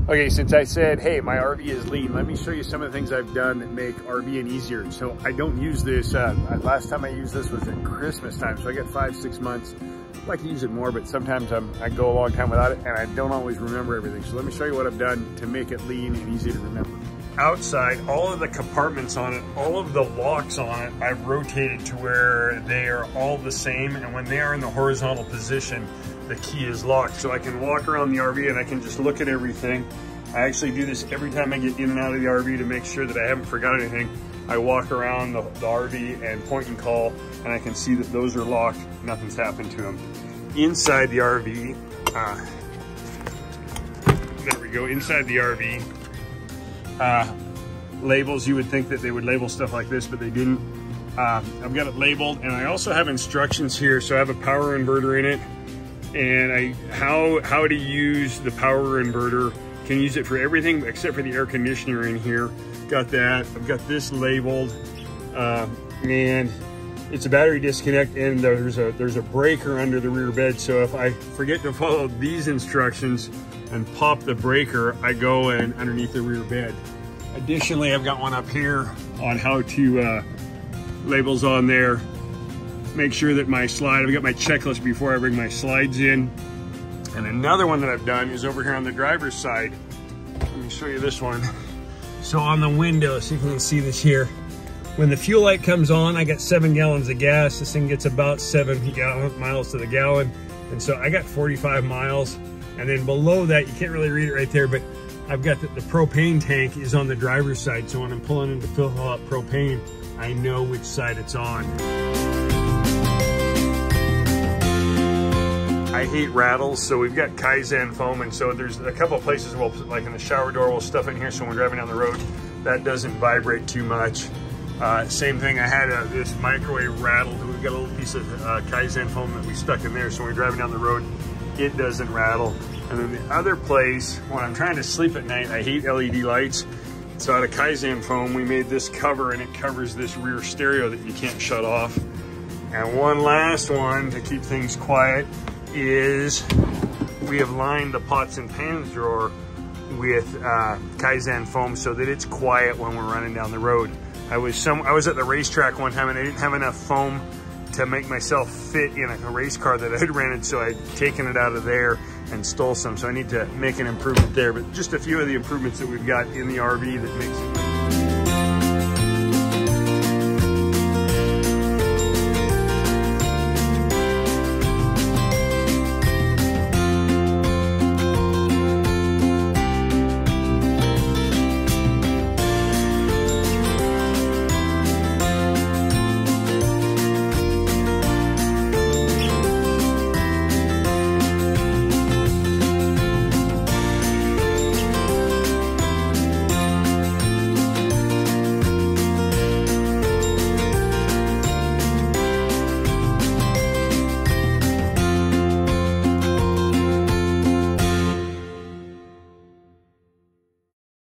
Okay, since I said, hey, my RV is lean, let me show you some of the things I've done that make RVing easier. So I don't use this, last time I used this was at Christmas time, so I got 5-6 months. I like to use it more, but sometimes I go a long time without it and I don't always remember everything. So let me show you what I've done to make it lean and easy to remember. Outside, all of the compartments on it, all of the locks on it, I've rotated to where they are all the same, and when they are in the horizontal position, the key is locked. So I can walk around the RV and I can just look at everything. I actually do this every time I get in and out of the RV to make sure that I haven't forgot anything. I walk around the RV and point and call, and I can see that those are locked, nothing's happened to them. Inside the RV, there we go, inside the RV, labels, you would think that they would label stuff like this, but they didn't. I've got it labeled, and I also have instructions here. So I have a power inverter in it, and how to use the power inverter. Can use it for everything except for the air conditioner in here. Got that. I've got this labeled, and it's a battery disconnect, and there's a breaker under the rear bed. So if I forget to follow these instructions and pop the breaker, I go in underneath the rear bed. Additionally, I've got one up here on how to labels on there. Make sure that my slide, I've got my checklist before I bring my slides in. And another one that I've done is over here on the driver's side. Let me show you this one. So on the window, see if you can see this here. When the fuel light comes on, I got 7 gallons of gas. This thing gets about 7 miles to the gallon. And so I got 45 miles. And then below that, you can't really read it right there, but I've got the propane tank is on the driver's side. So when I'm pulling in to fill up propane, I know which side it's on. I hate rattles, so we've got Kaizen foam, and so there's a couple of places we'll, like in the shower door, we'll stuff it in here so when we're driving down the road, that doesn't vibrate too much. Same thing, I had this microwave rattled. We've got a little piece of Kaizen foam that we stuck in there, so when we're driving down the road, it doesn't rattle. And then the other place, when I'm trying to sleep at night, I hate LED lights. So out of Kaizen foam, we made this cover, and it covers this rear stereo that you can't shut off. And one last one to keep things quiet is we have lined the pots and pans drawer with Kaizen foam so that it's quiet when we're running down the road. I was at the racetrack one time and I didn't have enough foam to make myself fit in a race car that I'd rented, so I'd taken it out of there and stole some. So I need to make an improvement there, but just a few of the improvements that we've got in the RV that makes it